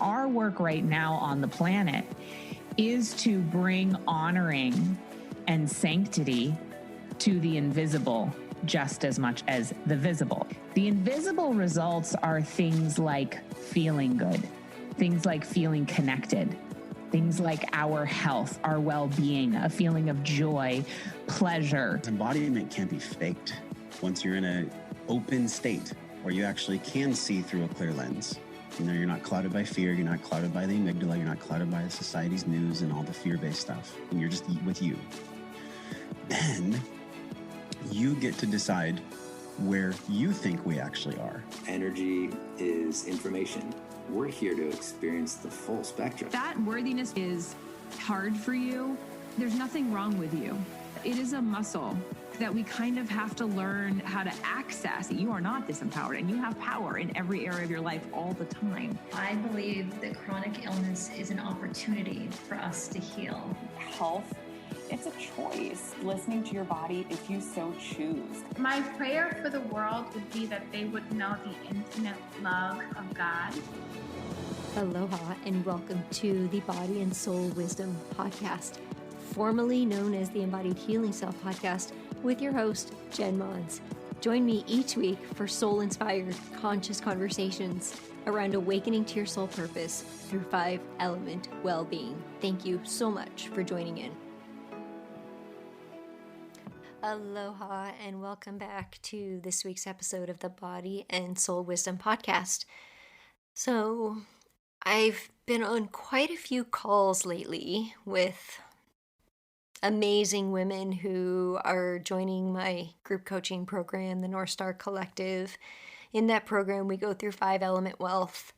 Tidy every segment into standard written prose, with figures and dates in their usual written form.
our work right now on the planet is to bring honoring and sanctity to the invisible just as much as the visible. The invisible results are things like feeling good, things like feeling connected, things like our health, our well-being, a feeling of joy, pleasure. Embodiment can't be faked. Once you're in an open state where you actually can see through a clear lens, you're not clouded by fear, you're not clouded by the amygdala, you're not clouded by society's news and all the fear-based stuff, and you're just with you. Then you get to decide where you think we actually are. Energy is information. We're here to experience the full spectrum. That worthiness is hard for you. There's nothing wrong with you. It is a muscle that we kind of have to learn how to access. You are not disempowered, and you have power in every area of your life all the time. I believe that chronic illness is an opportunity for us to heal. Health, it's a choice. Listening to your body if you so choose. My prayer for the world would be that they would know the infinite love of God. Aloha and welcome to the Body and Soul Wisdom Podcast, formerly known as the Embodied Healing Self Podcast, with your host, jenmons. Join me each week for soul-inspired, conscious conversations around awakening to your soul purpose through 5-element well-being. Thank you so much for joining in. Aloha and welcome back to this week's episode of the Body and Soul Wisdom Podcast. So, I've been on quite a few calls lately with amazing women who are joining my group coaching program, the North Star Collective. In that program, we go through 5-element wealth,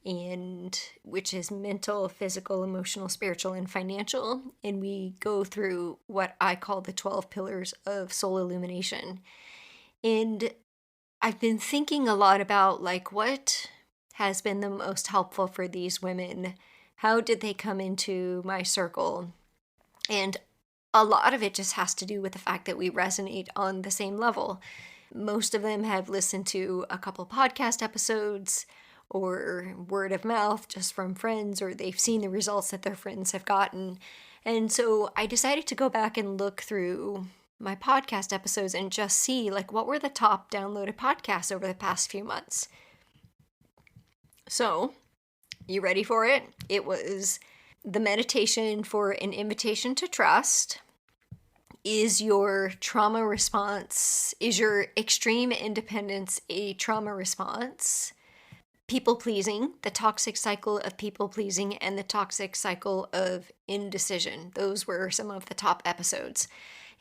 and which is mental, physical, emotional, spiritual, and financial. And we go through what I call the 12 pillars of soul illumination. And I've been thinking a lot about what has been the most helpful for these women. How did they come into my circle? And a lot of it just has to do with the fact that we resonate on the same level. Most of them have listened to a couple podcast episodes or word of mouth just from friends, or they've seen the results that their friends have gotten. And so I decided to go back and look through my podcast episodes and just see what were the top downloaded podcasts over the past few months. So, you ready for it? It was the meditation for an invitation to trust. Is your trauma response, is your extreme independence a trauma response? People-pleasing, the toxic cycle of people-pleasing, and the toxic cycle of indecision. Those were some of the top episodes.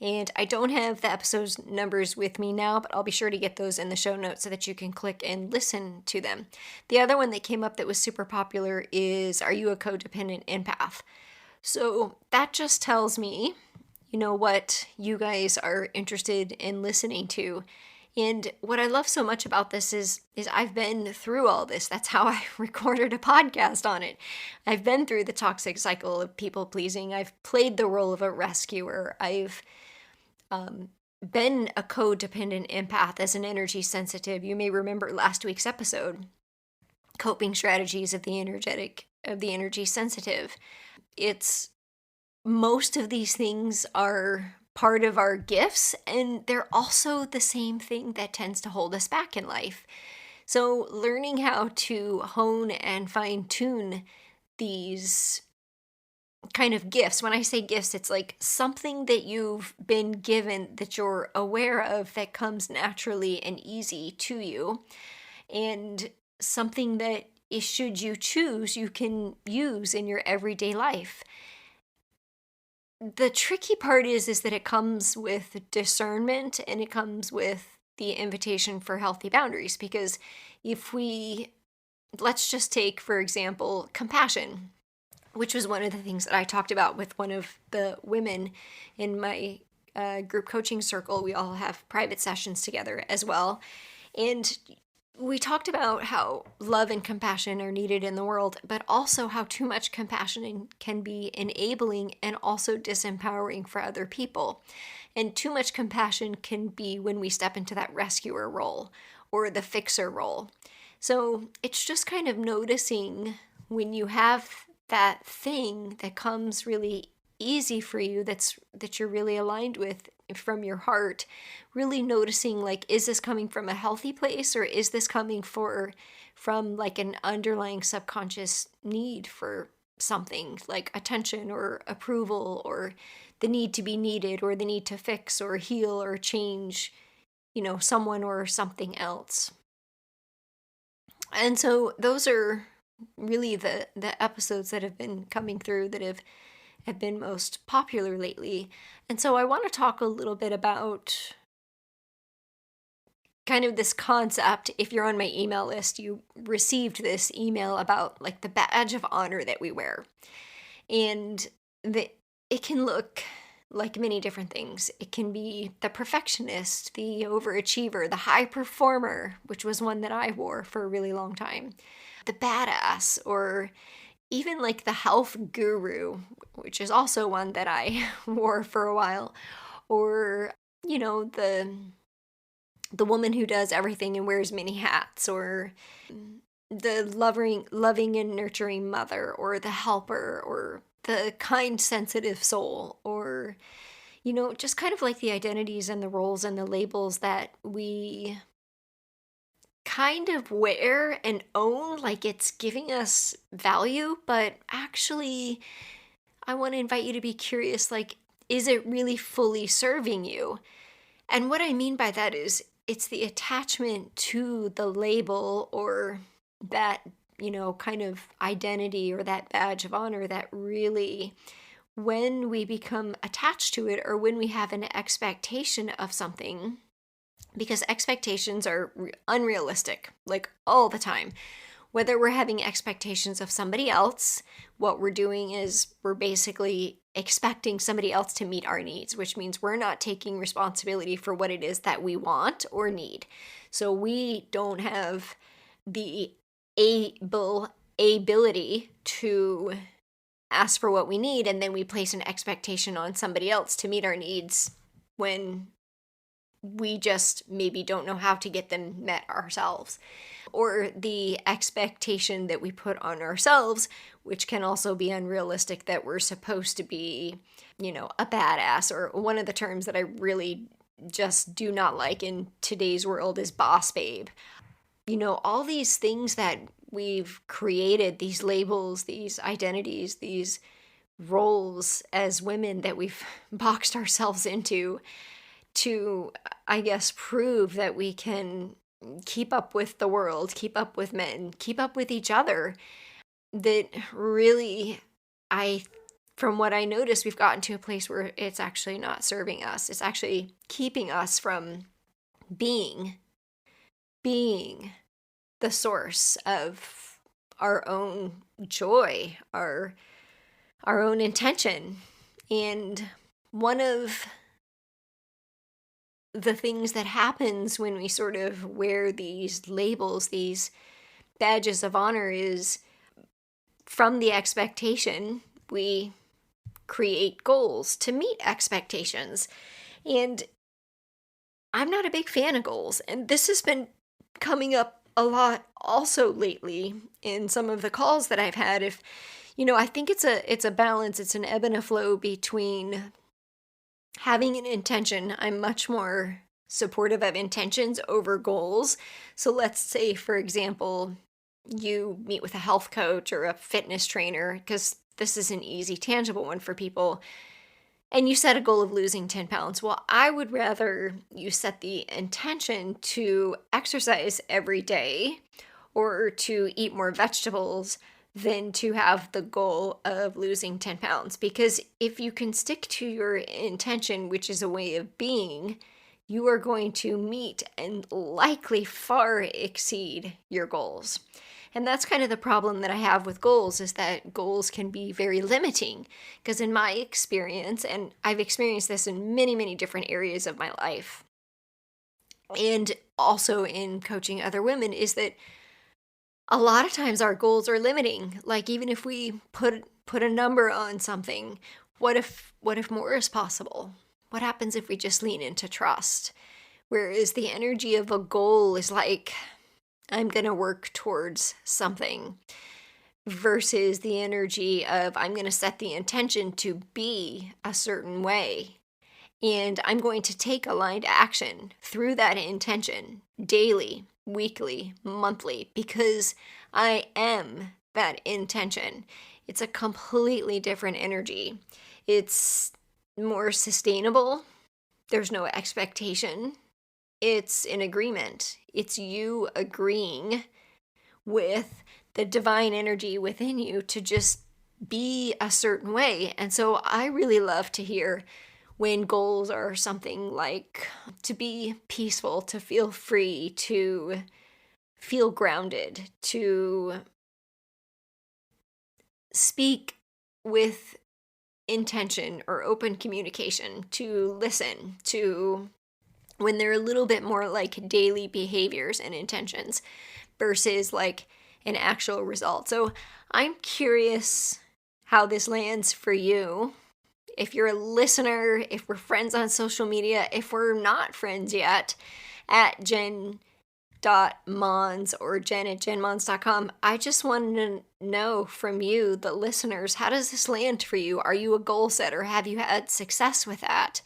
And I don't have the episodes numbers with me now, but I'll be sure to get those in the show notes so that you can click and listen to them. The other one that came up that was super popular is, are you a codependent empath? So that just tells me, what you guys are interested in listening to. And what I love so much about this is I've been through all this. That's how I recorded a podcast on it. I've been through the toxic cycle of people-pleasing. I've played the role of a rescuer. I've been a codependent empath as an energy sensitive. You may remember last week's episode, Coping Strategies of the Energy Sensitive. Most of these things are part of our gifts, and they're also the same thing that tends to hold us back in life. So learning how to hone and fine-tune these kind of gifts. When I say gifts, it's something that you've been given that you're aware of that comes naturally and easy to you, and something that should you choose, you can use in your everyday life. The tricky part is that it comes with discernment, and it comes with the invitation for healthy boundaries. Because let's just take, for example, compassion, which was one of the things that I talked about with one of the women in my group coaching circle. We all have private sessions together as well. And we talked about how love and compassion are needed in the world, but also how too much compassion can be enabling and also disempowering for other people. And too much compassion can be when we step into that rescuer role or the fixer role. So it's just kind of noticing when you have that thing that comes really easy for you, that you're really aligned with from your heart, really noticing, like, is this coming from a healthy place, or is this coming from like an underlying subconscious need for something like attention or approval, or the need to be needed, or the need to fix or heal or change, someone or something else. And so those are really the episodes that have been coming through that have been most popular lately. And so I want to talk a little bit about kind of this concept. If you're on my email list, you received this email about like the badge of honor that we wear. And it can look like many different things. It can be the perfectionist, the overachiever, the high performer, which was one that I wore for a really long time, the badass, or even like the health guru, which is also one that I wore for a while, or, the woman who does everything and wears many hats, or the loving and nurturing mother, or the helper, or the kind, sensitive soul, or, just kind of like the identities and the roles and the labels that we kind of wear and own, like it's giving us value. But actually, I want to invite you to be curious, like, is it really fully serving you? And what I mean by that is, it's the attachment to the label or that, kind of identity or that badge of honor that really, when we become attached to it, or when we have an expectation of something, because expectations are unrealistic, like all the time. Whether we're having expectations of somebody else, what we're doing is we're basically expecting somebody else to meet our needs, which means we're not taking responsibility for what it is that we want or need. So we don't have the ability to ask for what we need, and then we place an expectation on somebody else to meet our needs when we just maybe don't know how to get them met ourselves. Or the expectation that we put on ourselves, which can also be unrealistic, that we're supposed to be, a badass, or one of the terms that I really just do not like in today's world is boss babe. All these things that we've created, these labels, these identities, these roles as women that we've boxed ourselves into to, I guess, prove that we can keep up with the world, keep up with men, keep up with each other. That really, from what I noticed, we've gotten to a place where it's actually not serving us. It's actually keeping us from being the source of our own joy, our own intention. And one of the things that happens when we sort of wear these labels, these badges of honor, is from the expectation, we create goals to meet expectations. And I'm not a big fan of goals. And this has been coming up a lot also lately in some of the calls that I've had. I think it's a balance, it's an ebb and a flow between having an intention. I'm much more supportive of intentions over goals. So let's say, for example, you meet with a health coach or a fitness trainer, because this is an easy, tangible one for people, and you set a goal of losing 10 pounds. Well, I would rather you set the intention to exercise every day or to eat more vegetables than to have the goal of losing 10 pounds. Because if you can stick to your intention, which is a way of being, you are going to meet and likely far exceed your goals. And that's kind of the problem that I have with goals, is that goals can be very limiting. Because in my experience, and I've experienced this in many, many different areas of my life, and also in coaching other women, is that a lot of times our goals are limiting. Like, even if we put a number on something, what if more is possible? What happens if we just lean into trust? Whereas the energy of a goal is like, I'm going to work towards something. versus the energy of I'm going to set the intention to be a certain way. And I'm going to take aligned action through that intention daily, weekly, monthly, because I am that intention. It's a completely different energy. It's more sustainable. There's no expectation. It's an agreement. It's you agreeing with the divine energy within you to just be a certain way. And so I really love to hear when goals are something like to be peaceful, to feel free, to feel grounded, to speak with intention or open communication, to listen, to when they're a little bit more like daily behaviors and intentions versus like an actual result. So I'm curious how this lands for you. If you're a listener, if we're friends on social media, if we're not friends yet, at jen.mons or jen@jenmons.com, I just wanted to know from you, the listeners, how does this land for you? Are you a goal setter? Have you had success with that?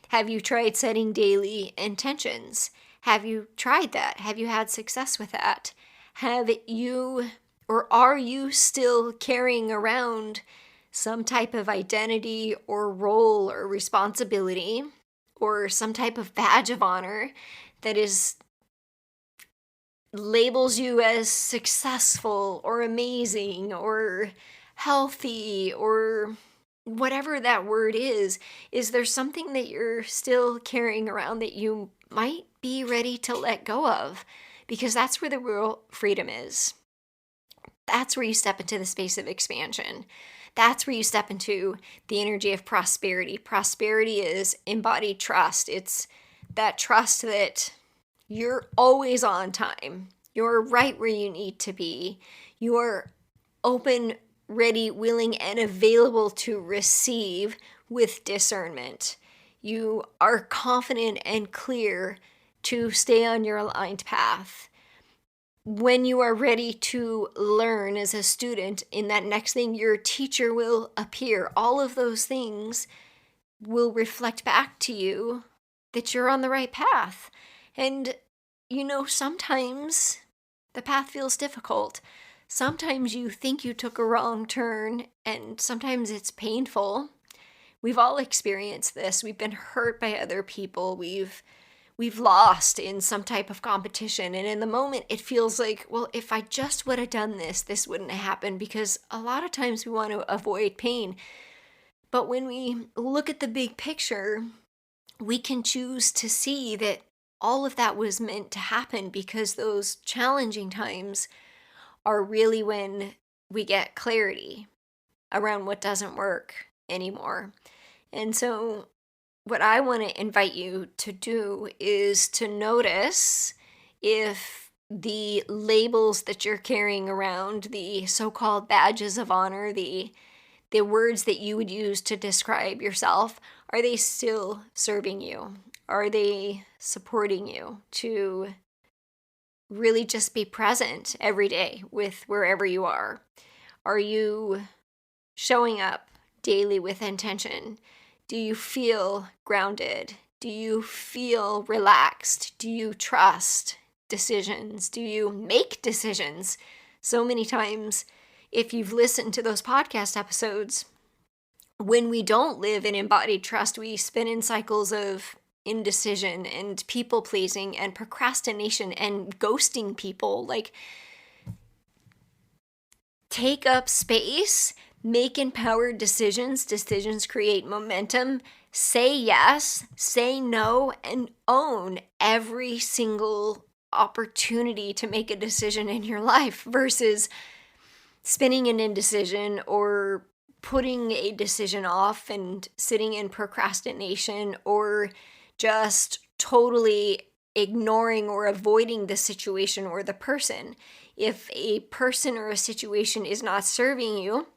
Have you tried setting daily intentions? Have you tried that? Have you had success with that? Have you, or are you still carrying around some type of identity or role or responsibility or some type of badge of honor that is labels you as successful or amazing or healthy or whatever that word is there something that you're still carrying around that you might be ready to let go of? Because that's where the real freedom is. That's where you step into the space of expansion. That's where you step into the energy of prosperity. Prosperity is embodied trust. It's that trust that you're always on time. You're right where you need to be. You're open, ready, willing, and available to receive with discernment. You are confident and clear to stay on your aligned path. When you are ready to learn as a student, in that next thing, your teacher will appear. All of those things will reflect back to you that you're on the right path. And, sometimes the path feels difficult. Sometimes you think you took a wrong turn, and sometimes it's painful. We've all experienced this. We've been hurt by other people. We've lost in some type of competition. And in the moment, it feels like, well, if I just would have done this, this wouldn't have happened, because a lot of times we want to avoid pain. But when we look at the big picture, we can choose to see that all of that was meant to happen, because those challenging times are really when we get clarity around what doesn't work anymore. And so what I want to invite you to do is to notice if the labels that you're carrying around, the so-called badges of honor, the words that you would use to describe yourself, are they still serving you? Are they supporting you to really just be present every day with wherever you are? Are you showing up daily with intention? Do you feel grounded? Do you feel relaxed? Do you trust decisions? Do you make decisions? So many times, if you've listened to those podcast episodes, when we don't live in embodied trust, we spin in cycles of indecision and people pleasing and procrastination and ghosting people. Like, take up space. Make empowered decisions. Decisions create momentum. Say yes, say no, and own every single opportunity to make a decision in your life versus spinning in indecision or putting a decision off and sitting in procrastination or just totally ignoring or avoiding the situation or the person. If a person or a situation is not serving you,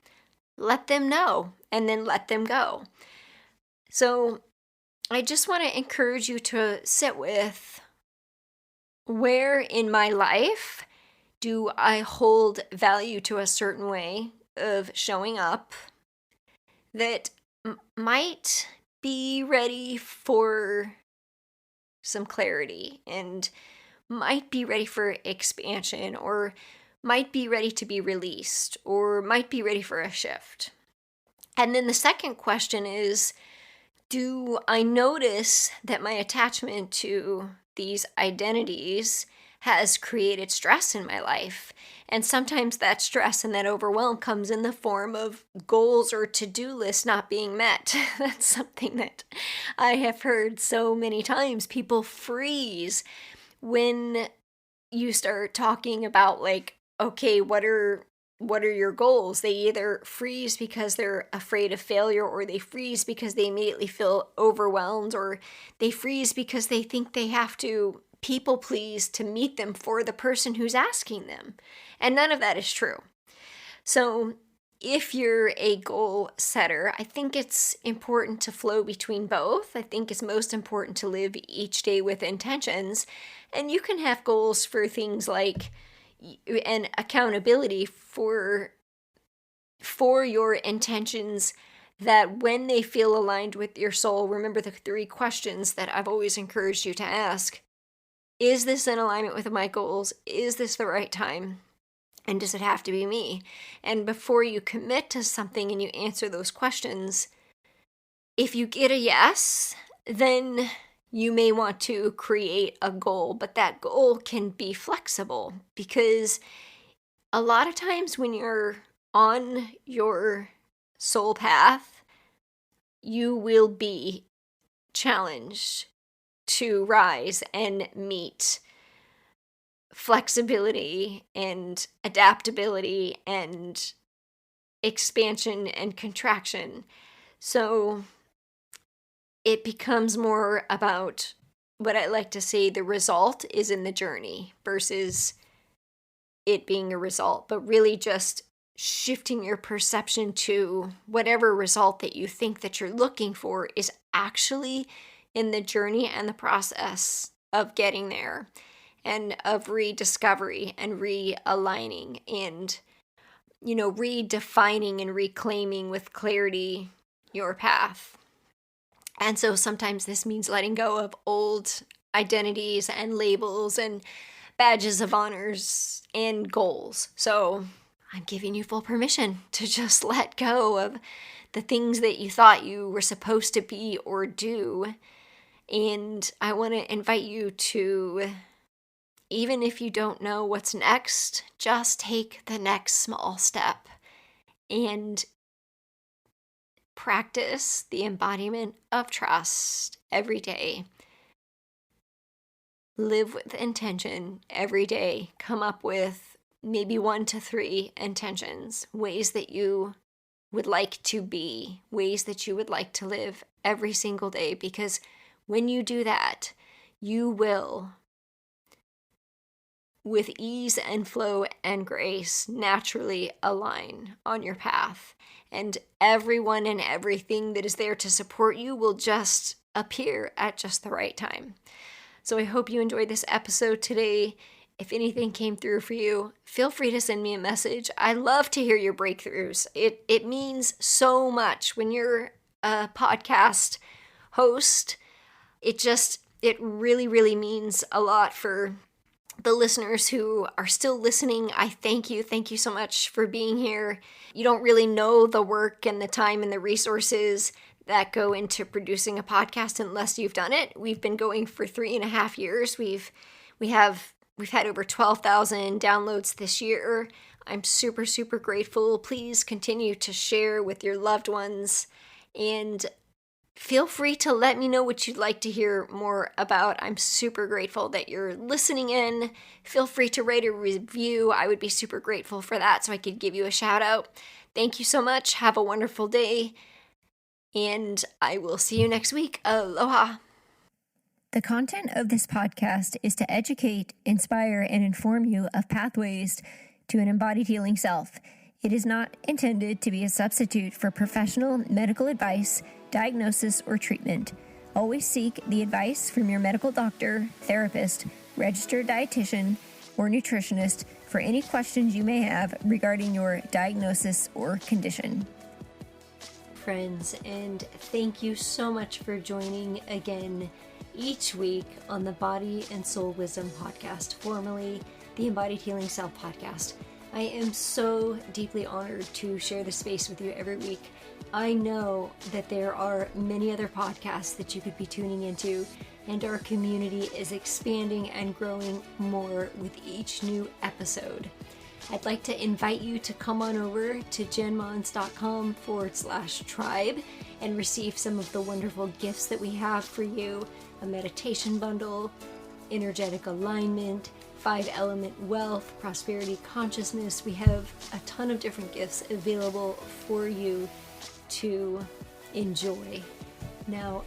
let them know and then let them go. So I just want to encourage you to sit with, where in my life Do I hold value to a certain way of showing up that might be ready for some clarity and might be ready for expansion, or might be ready to be released, or might be ready for a shift? And then the second question is, do I notice that my attachment to these identities has created stress in my life? And sometimes that stress and that overwhelm comes in the form of goals or to-do lists not being met. That's something that I have heard so many times. People freeze when you start talking about, like, okay, what are your goals? They either freeze because they're afraid of failure, or they freeze because they immediately feel overwhelmed, or they freeze because they think they have to people please to meet them for the person who's asking them. And none of that is true. So if you're a goal setter, I think it's important to flow between both. I think it's most important to live each day with intentions. And you can have goals for things like and accountability for your intentions, that when they feel aligned with your soul, remember the 3 questions that I've always encouraged you to ask. Is this in alignment with my goals? Is this the right time? And does it have to be me? And before you commit to something and you answer those questions, if you get a yes, then you may want to create a goal, but that goal can be flexible, because a lot of times when you're on your soul path, you will be challenged to rise and meet flexibility and adaptability and expansion and contraction. So it becomes more about what I like to say, the result is in the journey versus it being a result, but really just shifting your perception to whatever result that you think that you're looking for is actually in the journey and the process of getting there, and of rediscovery and realigning and, redefining and reclaiming with clarity your path. And so sometimes this means letting go of old identities and labels and badges of honors and goals. So I'm giving you full permission to just let go of the things that you thought you were supposed to be or do. And I want to invite you to, even if you don't know what's next, just take the next small step and practice the embodiment of trust every day. Live with intention every day. Come up with maybe 1 to 3 intentions, ways that you would like to be, ways that you would like to live every single day, because when you do that, you will, with ease and flow and grace, naturally align on your path. And everyone and everything that is there to support you will just appear at just the right time. So I hope you enjoyed this episode today. If anything came through for you, feel free to send me a message. I love to hear your breakthroughs. It means so much when you're a podcast host. It really, really means a lot for the listeners who are still listening. I thank you. Thank you so much for being here. You don't really know the work and the time and the resources that go into producing a podcast unless you've done it. We've been going for 3.5 years. We've had over 12,000 downloads this year. I'm super, super grateful. Please continue to share with your loved ones, and feel free to let me know what you'd like to hear more about. I'm super grateful that you're listening in. Feel free to write a review. I would be super grateful for that so I could give you a shout out. Thank you so much. Have a wonderful day, and I will see you next week. Aloha. The content of this podcast is to educate, inspire, and inform you of pathways to an embodied healing self. It is not intended to be a substitute for professional medical advice, diagnosis, or treatment. Always seek the advice from your medical doctor, therapist, registered dietitian, or nutritionist for any questions you may have regarding your diagnosis or condition. Friends, and thank you so much for joining again each week on the Body and Soul Wisdom podcast, formerly the Embodied Healing Self podcast. I am so deeply honored to share the space with you every week. I know that there are many other podcasts that you could be tuning into, and our community is expanding and growing more with each new episode. I'd like to invite you to come on over to jenmons.com/tribe and receive some of the wonderful gifts that we have for you: a meditation bundle, energetic alignment, 5-element wealth, prosperity consciousness. We have a ton of different gifts available for you to enjoy. Now,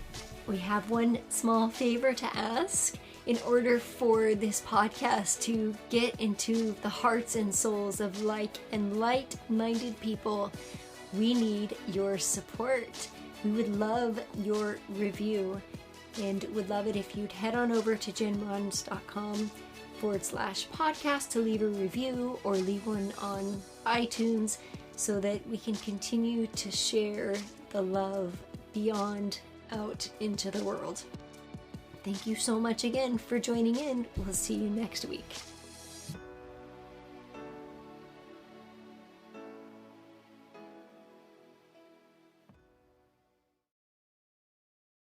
we have one small favor to ask. In order for this podcast to get into the hearts and souls of like and light-minded people, we need your support. We would love your review and would love it if you'd head on over to jenmons.com/podcast to leave a review or leave one on iTunes so that we can continue to share the love beyond out into the world. Thank you so much again for joining in. We'll see you next week.